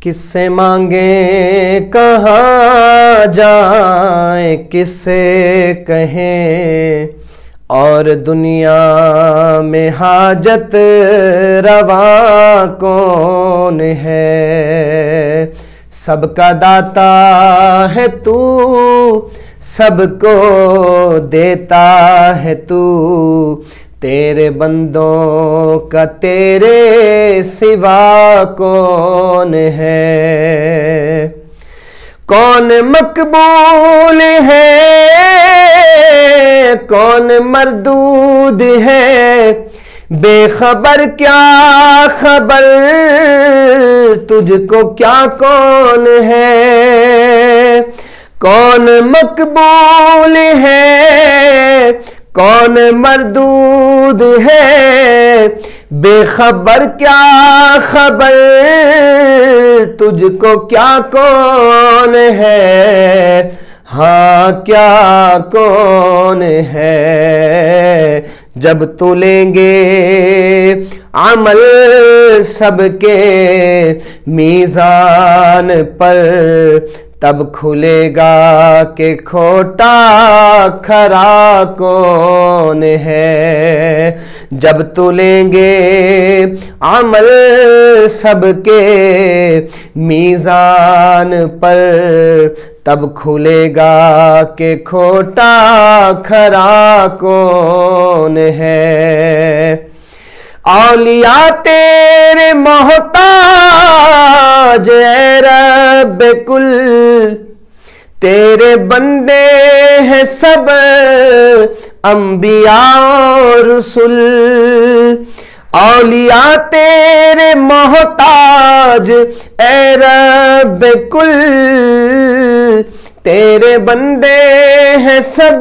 کس سے مانگیں کہاں جائیں، کس سے کہیں اور دنیا میں حاجت روا کون ہے؟ سب کا داتا ہے تو، سب کو دیتا ہے تو، تیرے بندوں کا تیرے سوا کون ہے؟ کون مقبول ہے کون مردود ہے، بے خبر کیا خبر تجھ کو کیا کون ہے؟ کون مقبول ہے کون مردود ہے، بے خبر کیا خبر تجھ کو کیا کون ہے؟ ہاں کیا کون ہے؟ جب تو لیں گے عمل سب کے میزان پر، تب کھلے گا کہ کھوٹا کھرا کون ہے؟ جب تو لیں گے عمل سب کے میزان پر، تب کھلے گا کہ کھوٹا کھرا کون ہے؟ اولیاء تیرے محتاج اے رب کل، تیرے بندے ہیں سب انبیاء اور رسول۔ اولیاء تیرے محتاج اے رب کل، تیرے بندے ہیں سب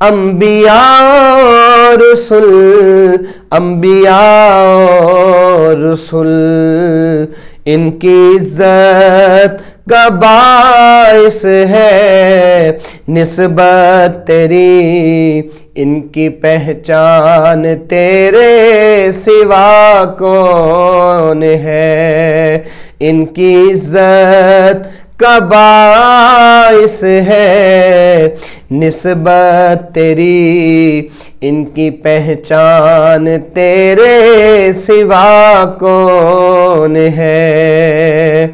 انبیاء اور رسول، انبیاء اور رسول۔ ان کی عزت کا باعث ہے نسبت تیری، ان کی پہچان تیرے سوا کون ہے؟ ان کی عزت کا باعث ہے نسبت تیری، ان کی پہچان تیرے سوا کون ہے؟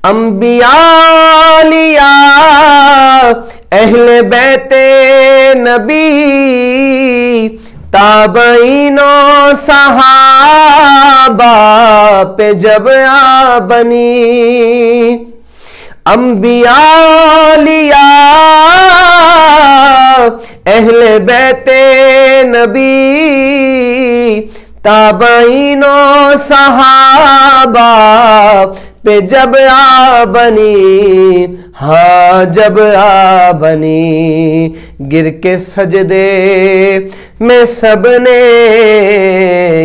انبیاء لیا اہل بیت نبی، تابعین و صحابہ پہ جب آ بنی، انبیاء لیا اہل بیت نبی، تابعین و صحابہ پہ جب آ بنی، ہاں جب آ بنی، گر کے سجدے میں سب نے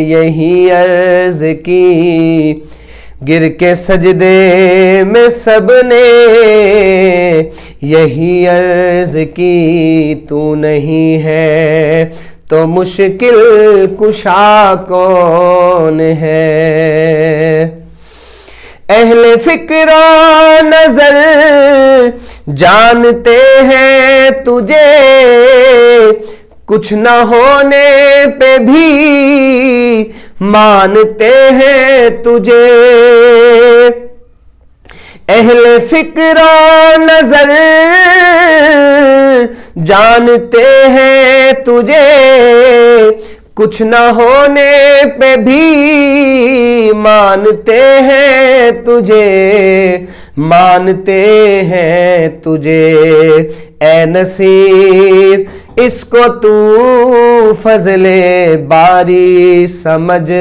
یہی عرض کی، گر کے سجدے میں سب نے یہی عرض کی، تو نہیں ہے تو مشکل کشا کون ہے؟ اہل فکر و نظر جانتے ہیں تجھے، کچھ نہ ہونے پہ بھی مانتے ہیں تجھے۔ اہل فکر و نظر جانتے ہیں تجھے، کچھ نہ ہونے پہ بھی مانتے ہیں تجھے، مانتے ہیں تجھے۔ اے نصیر اس کو تو فضل باری سمجھ،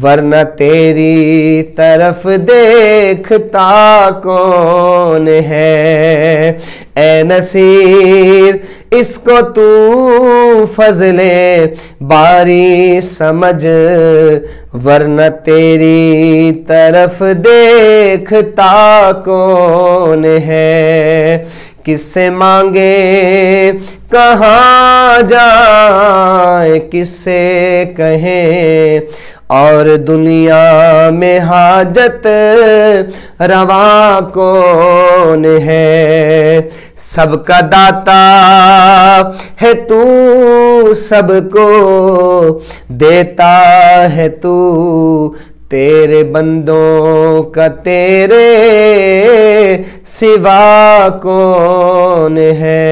ورنہ تیری طرف دیکھتا کون ہے؟ اے نصیر اس کو تو فضل باری سمجھ، ورنہ تیری طرف دیکھتا کون ہے؟ کس سے مانگے کہاں جائیں، کس سے کہیں اور دنیا میں حاجت روا کون ہے؟ سب کا داتا ہے تو، سب کو دیتا ہے تو، تیرے بندوں کا تیرے سوا کون ہے؟